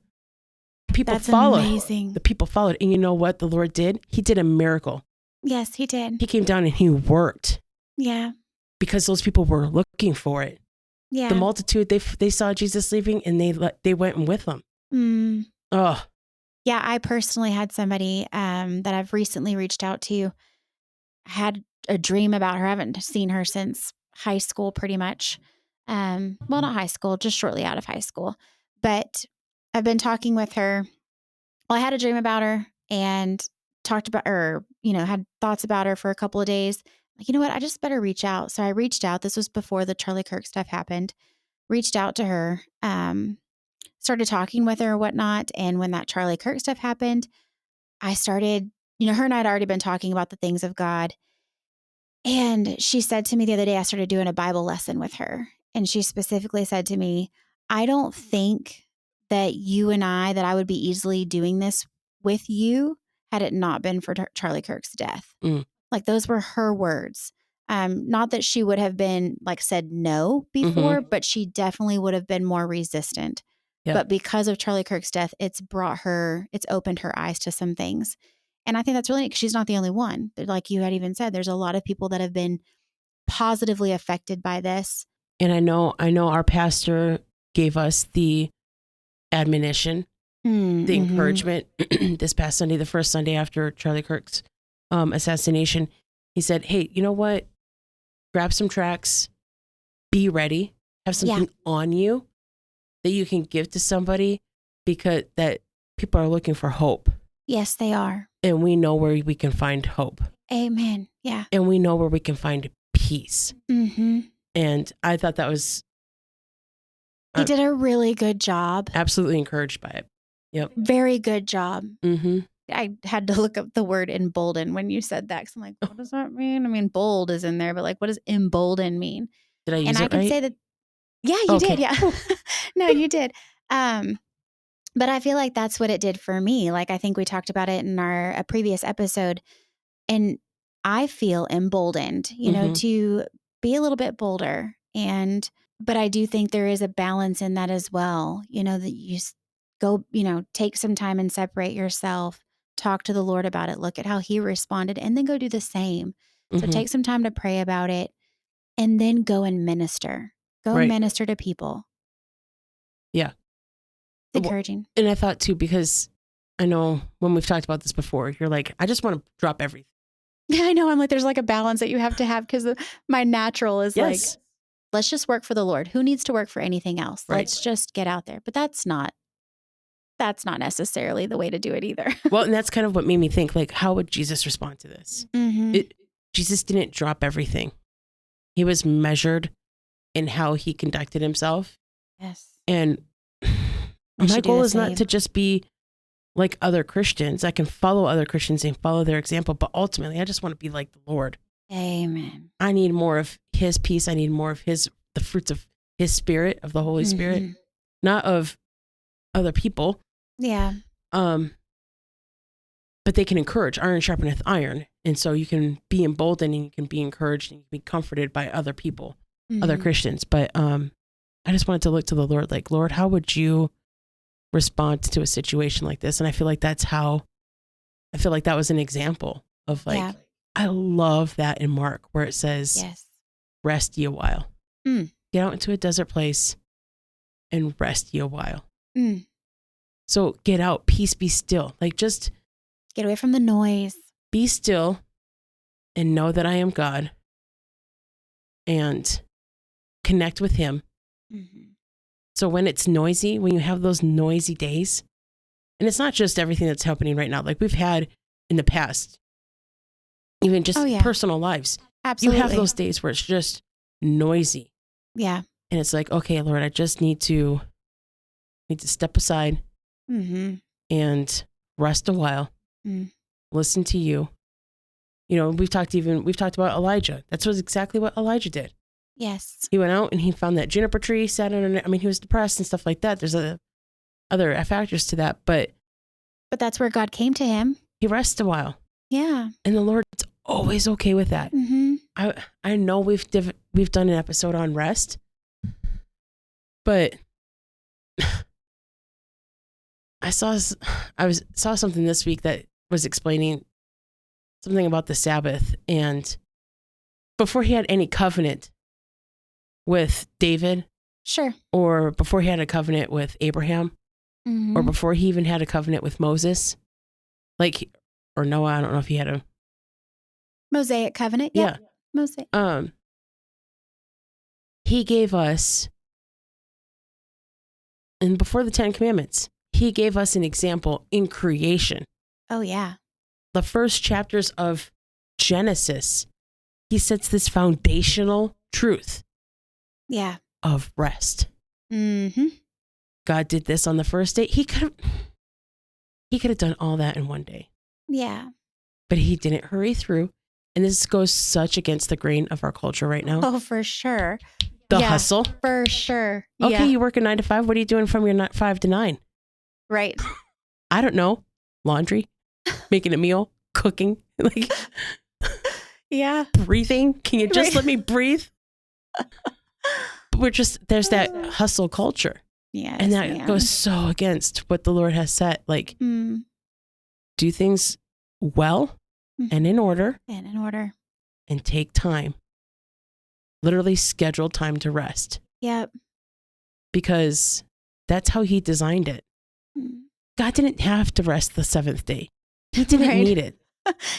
[SPEAKER 3] people
[SPEAKER 2] That's
[SPEAKER 3] followed.
[SPEAKER 2] amazing.
[SPEAKER 3] The people followed. And you know what the Lord did? He did a miracle.
[SPEAKER 2] Yes, he did.
[SPEAKER 3] He came down and he worked
[SPEAKER 2] Yeah.
[SPEAKER 3] because those people were looking for it.
[SPEAKER 2] Yeah.
[SPEAKER 3] The multitude, they saw Jesus leaving and they went with him.
[SPEAKER 2] Mm.
[SPEAKER 3] Oh,
[SPEAKER 2] Yeah, I personally had somebody that I've recently reached out to, had a dream about her. I haven't seen her since high school pretty much. Well, not high school, just shortly out of high school. But I've been talking with her. Well, I had a dream about her and talked about her, had thoughts about her for a couple of days. Like, you know what? I just better reach out. So I reached out. This was before the Charlie Kirk stuff happened. Reached out to her, started talking with her or whatnot. And when that Charlie Kirk stuff happened, I started, her and I had already been talking about the things of God. And she said to me the other day, I started doing a Bible lesson with her. And she specifically said to me, I don't think that that I would be easily doing this with you had it not been for Charlie Kirk's death.
[SPEAKER 3] Mm.
[SPEAKER 2] Like those were her words. Not that she would have been said no before, but she definitely would have been more resistant.
[SPEAKER 3] Yep.
[SPEAKER 2] But because of Charlie Kirk's death, it's opened her eyes to some things. And I think that's really neat because she's not the only one. Like you had even said, there's a lot of people that have been positively affected by this.
[SPEAKER 3] And I know our pastor gave us the admonition, the encouragement this past Sunday, the first Sunday after Charlie Kirk's assassination. He said, hey, you know what? Grab some tracts, be ready, have something on you that you can give to somebody because that people are looking for hope.
[SPEAKER 2] Yes, they are.
[SPEAKER 3] And we know where we can find hope.
[SPEAKER 2] Amen. Yeah.
[SPEAKER 3] And we know where we can find peace.
[SPEAKER 2] Mm-hmm.
[SPEAKER 3] And I thought that was...
[SPEAKER 2] He did a really good job.
[SPEAKER 3] Absolutely encouraged by it. Yep.
[SPEAKER 2] Very good job.
[SPEAKER 3] Mm-hmm.
[SPEAKER 2] I had to look up the word embolden when you said that. Cause I'm like, what does that mean? I mean, bold is in there, but what does embolden mean?
[SPEAKER 3] Did I use
[SPEAKER 2] and
[SPEAKER 3] it
[SPEAKER 2] I could
[SPEAKER 3] right?
[SPEAKER 2] say that, yeah, you did. Yeah. No, you did. But I feel like that's what it did for me. I think we talked about it in a previous episode, and I feel emboldened, to be a little bit bolder. But I do think there is a balance in that as well. That you go, take some time and separate yourself, talk to the Lord about it, look at how he responded, and then go do the same. So take some time to pray about it and then go and minister. Go minister to people.
[SPEAKER 3] Yeah.
[SPEAKER 2] It's encouraging.
[SPEAKER 3] And I thought too, because I know when we've talked about this before, you're like, I just want to drop everything.
[SPEAKER 2] Yeah, I know. I'm there's a balance that you have to have because my natural is let's just work for the Lord. Who needs to work for anything else?
[SPEAKER 3] Right.
[SPEAKER 2] Let's just get out there. But that's not necessarily the way to do it either.
[SPEAKER 3] Well, and that's kind of what made me think, how would Jesus respond to this? Jesus didn't drop everything. He was measured in how he conducted himself.
[SPEAKER 2] Yes.
[SPEAKER 3] And my goal is not to just be like other Christians. I can follow other Christians and follow their example, but ultimately I just want to be like the Lord.
[SPEAKER 2] Amen.
[SPEAKER 3] I need more of his peace. I need more of the fruits of his spirit, of the Holy Spirit, not of other people.
[SPEAKER 2] Yeah.
[SPEAKER 3] But they can encourage. Iron sharpeneth iron. And so you can be emboldened and you can be encouraged and you can be comforted by other people, other Christians. But I just wanted to look to the Lord, Lord, how would you respond to a situation like this? And I feel like that was an example of I love that in Mark where it says, rest ye a while. Get out into a desert place and rest ye a while. So get out, peace, be still. Just
[SPEAKER 2] get away from the noise.
[SPEAKER 3] Be still and know that I am God and connect with him. So when it's noisy, when you have those noisy days, and it's not just everything that's happening right now, we've had in the past, even just personal lives.
[SPEAKER 2] Absolutely.
[SPEAKER 3] You have those days where it's just noisy.
[SPEAKER 2] Yeah.
[SPEAKER 3] And it's okay, Lord, I just need to step aside and rest a while, listen to you. We've talked about Elijah. That's exactly what Elijah did.
[SPEAKER 2] Yes.
[SPEAKER 3] He went out and he found that juniper tree, sat on it. I mean, he was depressed and stuff like that. There's other factors to that, but
[SPEAKER 2] that's where God came to him.
[SPEAKER 3] He rested a while.
[SPEAKER 2] Yeah.
[SPEAKER 3] And the Lord's always okay with that. I know we've done an episode on rest, but saw something this week that was explaining something about the Sabbath, and before he had any covenant with David,
[SPEAKER 2] Sure.
[SPEAKER 3] or before he had a covenant with Abraham, or before he even had a covenant with Moses, or Noah, I don't know if he had a
[SPEAKER 2] Mosaic covenant.
[SPEAKER 3] Yeah.
[SPEAKER 2] Mosaic.
[SPEAKER 3] He gave us, and before the 10 Commandments, he gave us an example in creation.
[SPEAKER 2] Oh, yeah.
[SPEAKER 3] The first chapters of Genesis, he sets this foundational truth of rest. God did this on the first day. He could have done all that in one day.
[SPEAKER 2] Yeah.
[SPEAKER 3] But he didn't hurry through. And this goes such against the grain of our culture right now.
[SPEAKER 2] Oh, for sure.
[SPEAKER 3] The hustle.
[SPEAKER 2] For sure.
[SPEAKER 3] Okay, you work a 9 to 5. What are you doing from your 5 to 9?
[SPEAKER 2] Right.
[SPEAKER 3] I don't know. Laundry, making a meal, cooking, breathing. Can you just let me breathe? There's that hustle culture.
[SPEAKER 2] Yeah.
[SPEAKER 3] And that goes so against what the Lord has set. Do things well and in order. And take time. Literally schedule time to rest.
[SPEAKER 2] Yep.
[SPEAKER 3] Because that's how he designed it. God didn't have to rest the 7th day. He didn't need it.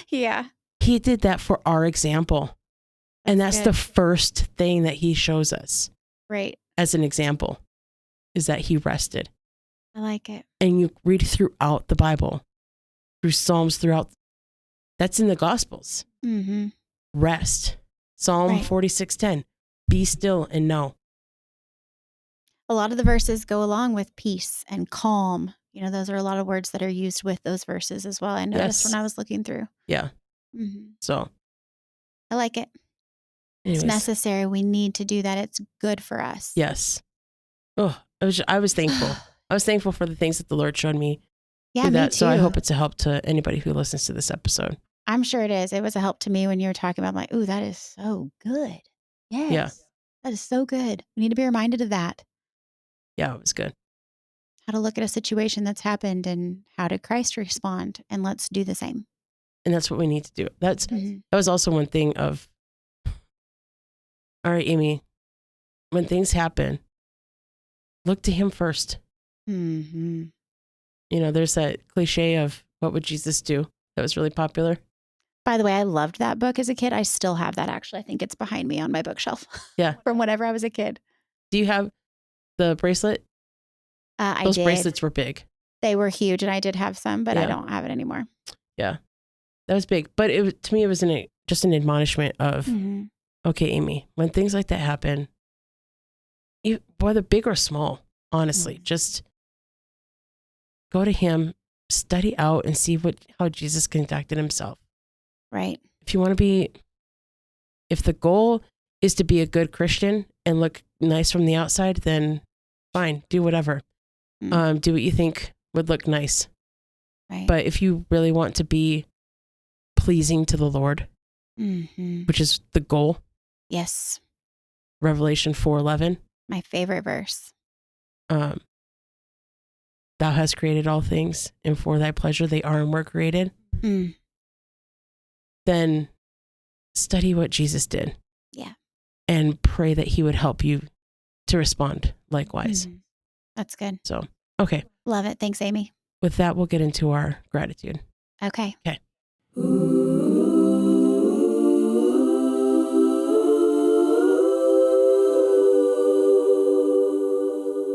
[SPEAKER 2] Yeah.
[SPEAKER 3] He did that for our example. And that's the first thing that he shows us.
[SPEAKER 2] Right.
[SPEAKER 3] As an example, is that he rested.
[SPEAKER 2] I like it.
[SPEAKER 3] And you read throughout the Bible, through Psalms, that's in the Gospels. Rest. Psalm 46:10. Be still and know.
[SPEAKER 2] A lot of the verses go along with peace and calm. Those are a lot of words that are used with those verses as well. I noticed when I was looking through.
[SPEAKER 3] Yeah. So.
[SPEAKER 2] I like it.
[SPEAKER 3] Anyways.
[SPEAKER 2] It's necessary. We need to do that. It's good for us.
[SPEAKER 3] Yes. Oh, I was thankful. I was thankful for the things that the Lord showed me.
[SPEAKER 2] Yeah, me too.
[SPEAKER 3] So I hope it's a help to anybody who listens to this episode.
[SPEAKER 2] I'm sure it is. It was a help to me when you were talking about, I'm like, ooh, that is so good. Yes.
[SPEAKER 3] Yeah.
[SPEAKER 2] That is so good. We need to be reminded of that.
[SPEAKER 3] Yeah, it was good.
[SPEAKER 2] How to look at a situation that's happened and how did Christ respond? And let's do the same.
[SPEAKER 3] And that's what we need to do. That was also one thing of, all right, Amy, when things happen, look to him first. There's that cliche of what would Jesus do that was really popular.
[SPEAKER 2] By the way, I loved that book as a kid. I still have that, actually. I think it's behind me on my bookshelf.
[SPEAKER 3] Yeah.
[SPEAKER 2] From whenever I was a kid.
[SPEAKER 3] Do you have the bracelet? Those bracelets were big.
[SPEAKER 2] They were huge, and I did have some, but I don't have it anymore.
[SPEAKER 3] Yeah. That was big. But to me, it was just an admonishment of, okay, Amy, when things like that happen, whether big or small, honestly, just go to him, study out, and see how Jesus conducted himself.
[SPEAKER 2] Right.
[SPEAKER 3] If the goal is to be a good Christian and look nice from the outside, then fine, do whatever. Do what you think would look nice.
[SPEAKER 2] Right.
[SPEAKER 3] But if you really want to be pleasing to the Lord, which is the goal.
[SPEAKER 2] Yes.
[SPEAKER 3] Revelation 4:11.
[SPEAKER 2] My favorite verse.
[SPEAKER 3] Thou hast created all things, and for thy pleasure they are and were created. Then study what Jesus did.
[SPEAKER 2] Yeah.
[SPEAKER 3] And pray that he would help you to respond likewise.
[SPEAKER 2] That's good.
[SPEAKER 3] So, okay.
[SPEAKER 2] Love it. Thanks, Amy.
[SPEAKER 3] With that, we'll get into our gratitude.
[SPEAKER 2] Okay.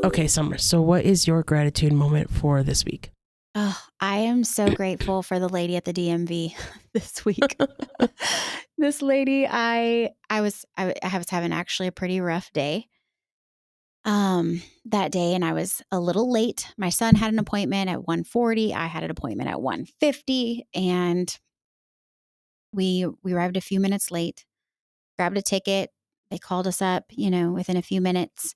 [SPEAKER 3] Okay, Summer. So what is your gratitude moment for this week?
[SPEAKER 2] Oh, I am so grateful for the lady at the DMV this week. This lady, I was having actually a pretty rough day. That day, and I was a little late. My son had an appointment at 1:40. I had an appointment at 1:50, and we arrived a few minutes late. Grabbed a ticket. They called us up, within a few minutes,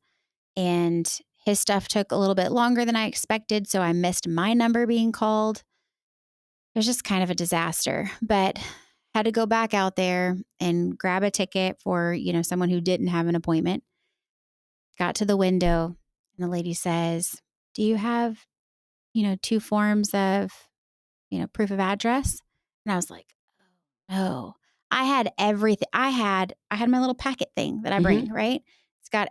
[SPEAKER 2] and his stuff took a little bit longer than I expected, so I missed my number being called. It was just kind of a disaster, but had to go back out there and grab a ticket for, someone who didn't have an appointment. Got to the window, and the lady says, "Do you have 2 forms of, proof of address. And I was like, oh, no. I had everything. I had my little packet thing that I bring, right? It's got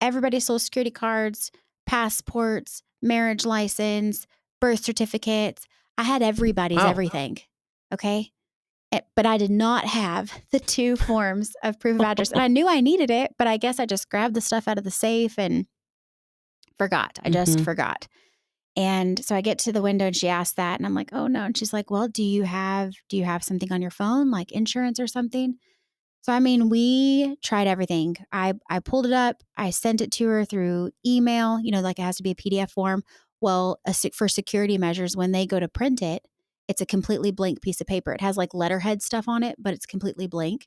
[SPEAKER 2] everybody's social security cards, passports, marriage license, birth certificates. I had everybody's everything. Okay. But I did not have the 2 forms of proof of address. And I knew I needed it, but I guess I just grabbed the stuff out of the safe and forgot. I just forgot. And so I get to the window and she asked that and I'm like, oh no. And she's like, well, do you have something on your phone, like insurance or something? So, I mean, we tried everything. I pulled it up. I sent it to her through email, like it has to be a PDF form. Well, for security measures, when they go to print it, it's a completely blank piece of paper. It has like letterhead stuff on it, but it's completely blank.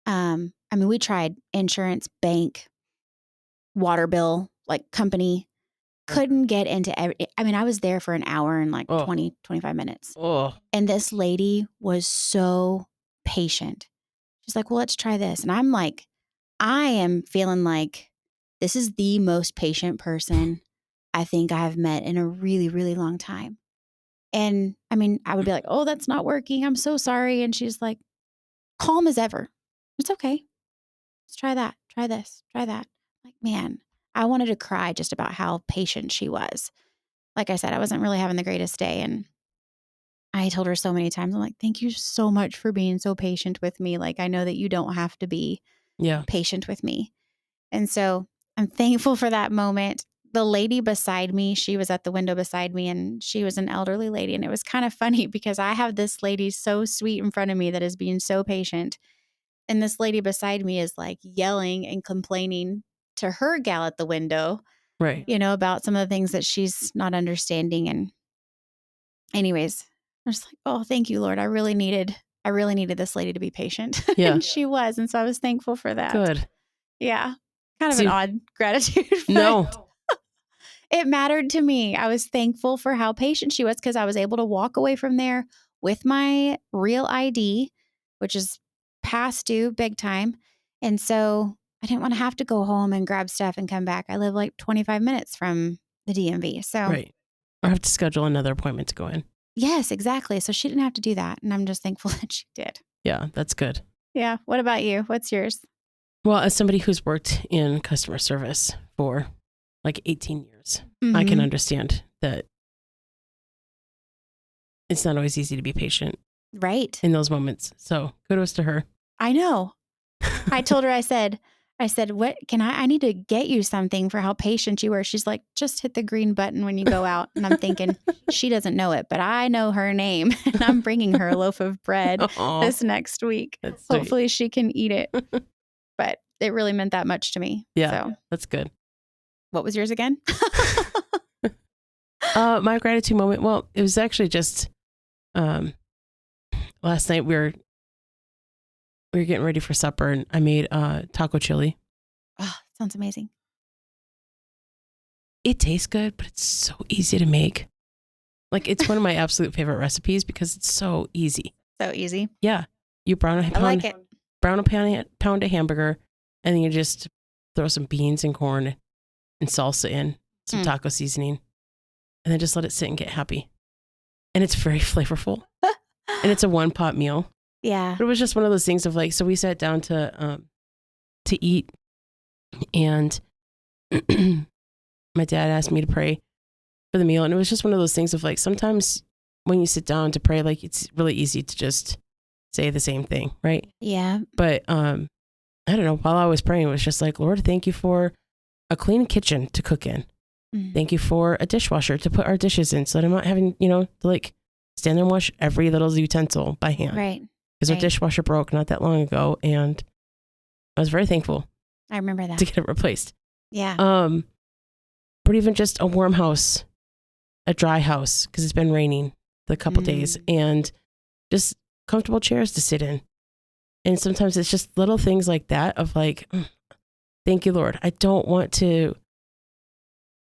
[SPEAKER 2] I mean, we tried insurance, bank, water bill, like company. Couldn't get into I was there for an hour and like 20, 25 minutes. And this lady was so patient. She's like, well, let's try this. And I'm like, I am feeling like this is the most patient person I think I have met in a really, really long time. And I mean, I would be like, oh, that's not working. I'm so sorry. And she's like, calm as ever. It's okay. Let's try that. Try this. Try that. Like, man, I wanted to cry just about how patient she was. Like I said, I wasn't really having the greatest day. And I told her so many times, I'm like, thank you so much for being so patient with me. Like, I know that you don't have to be patient with me. And so I'm thankful for that moment. The lady beside me, she was at the window beside me and she was an elderly lady. And it was kind of funny because I have this lady so sweet in front of me that is being so patient. And this lady beside me is like yelling and complaining to her gal at the window,
[SPEAKER 3] right?
[SPEAKER 2] About some of the things that she's not understanding. And anyways, I was like, oh, thank you, Lord. I really needed this lady to be patient.
[SPEAKER 3] Yeah.
[SPEAKER 2] And she was. And so I was thankful for that.
[SPEAKER 3] Good.
[SPEAKER 2] Yeah. Kind of an odd gratitude.
[SPEAKER 3] No.
[SPEAKER 2] It mattered to me. I was thankful for how patient she was because I was able to walk away from there with my real ID, which is past due big time. And so I didn't want to have to go home and grab stuff and come back. I live like 25 minutes from the DMV. So
[SPEAKER 3] right. I have to schedule another appointment to go in.
[SPEAKER 2] Yes, exactly. So she didn't have to do that. And I'm just thankful that she did.
[SPEAKER 3] Yeah, that's good.
[SPEAKER 2] Yeah. What about you? What's yours?
[SPEAKER 3] Well, as somebody who's worked in customer service for like 18 years, I can understand that it's not always easy to be patient.
[SPEAKER 2] Right.
[SPEAKER 3] In those moments. So kudos to her.
[SPEAKER 2] I know. I told her, I said, what I need to get you something for how patient you were. She's like, just hit the green button when you go out. And I'm thinking, she doesn't know it, but I know her name and I'm bringing her a loaf of bread this next week. Hopefully she can eat it. But it really meant that much to me.
[SPEAKER 3] Yeah,
[SPEAKER 2] so.
[SPEAKER 3] That's good.
[SPEAKER 2] What was yours again?
[SPEAKER 3] My gratitude moment. Well, it was actually just last night we were getting ready for supper and I made taco chili.
[SPEAKER 2] Oh, sounds amazing.
[SPEAKER 3] It tastes good, but it's so easy to make. Like it's one of my absolute favorite recipes because it's so easy.
[SPEAKER 2] So easy.
[SPEAKER 3] Yeah. You brown a pound of hamburger and then you just throw some beans and corn and salsa in, some taco seasoning, and then just let it sit and get happy. And it's very flavorful. And it's a one pot meal.
[SPEAKER 2] Yeah.
[SPEAKER 3] But it was just one of those things of like, so we sat down to eat and my dad asked me to pray for the meal. And it was just one of those things of like, sometimes when you sit down to pray, like it's really easy to just say the same thing. Right.
[SPEAKER 2] Yeah.
[SPEAKER 3] But, I don't know, while I was praying, it was just like, Lord, thank you for a clean kitchen to cook in. Thank you for a dishwasher to put our dishes in so that I'm not having, to like stand there and wash every little utensil by hand.
[SPEAKER 2] Right.
[SPEAKER 3] Because our dishwasher broke not that long ago and I was very thankful.
[SPEAKER 2] I remember that.
[SPEAKER 3] To get it replaced.
[SPEAKER 2] Yeah.
[SPEAKER 3] But even just a warm house, a dry house, because it's been raining the couple days and just comfortable chairs to sit in. And sometimes it's just little things like that of like, thank you, Lord. I don't want to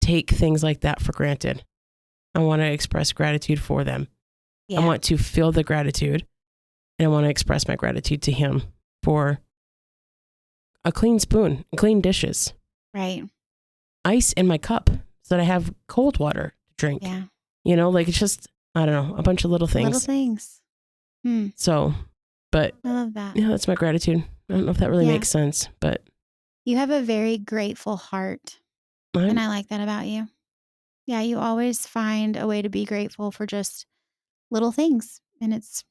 [SPEAKER 3] take things like that for granted. I want to express gratitude for them. Yeah. I want to feel the gratitude and I want to express my gratitude to him for a clean spoon, clean dishes.
[SPEAKER 2] Right.
[SPEAKER 3] Ice in my cup so that I have cold water to drink.
[SPEAKER 2] Yeah.
[SPEAKER 3] You know, like it's just, I don't know, a bunch of little things.
[SPEAKER 2] Little things.
[SPEAKER 3] So, but
[SPEAKER 2] I love that.
[SPEAKER 3] yeah, that's my gratitude. I don't know if that really
[SPEAKER 2] Yeah.
[SPEAKER 3] makes sense, but
[SPEAKER 2] You have a very grateful heart. And I like that about you. Yeah, you always find a way to be grateful for just little things. And it's,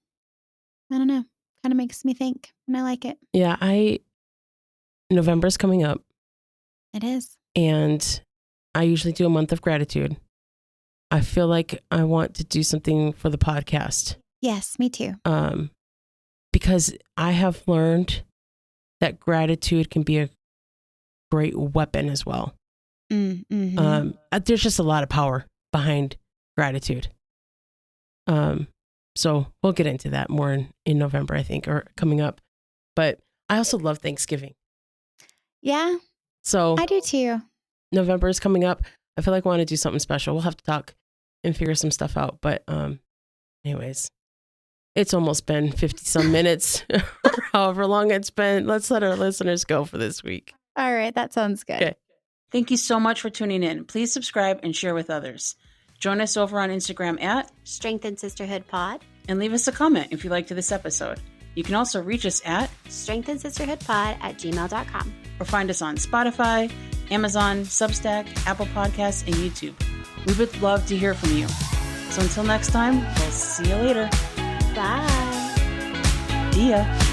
[SPEAKER 2] I don't know, kind of makes me think. And I like it.
[SPEAKER 3] yeah, November's coming up.
[SPEAKER 2] It is.
[SPEAKER 3] And I usually do a month of gratitude. I feel like I want to do something for the podcast.
[SPEAKER 2] Yes, me too.
[SPEAKER 3] Because I have learned that gratitude can be a great weapon as well.
[SPEAKER 2] Mm-hmm.
[SPEAKER 3] There's just a lot of power behind gratitude. So we'll get into that more in November, I think, or coming up. But I also love Thanksgiving.
[SPEAKER 2] Yeah.
[SPEAKER 3] So
[SPEAKER 2] I do too.
[SPEAKER 3] November is coming up. I feel like I want to do something special. We'll have to talk and figure some stuff out. But anyways, it's almost been 50 some minutes, or however long it's been. Let's let our listeners go for this week.
[SPEAKER 2] All right. That sounds good.
[SPEAKER 3] Okay.
[SPEAKER 1] Thank you so much for tuning in. Please subscribe and share with others. Join us over on Instagram at
[SPEAKER 4] Strength and Sisterhood Pod.
[SPEAKER 1] and leave us a comment if you liked this episode. You can also reach us at
[SPEAKER 4] Strength and Sisterhood Pod at gmail.com.
[SPEAKER 1] or find us on Spotify, Amazon, Substack, Apple Podcasts, and YouTube. We would love to hear from you. So until next time, we'll see you later.
[SPEAKER 4] Bye.
[SPEAKER 1] See ya.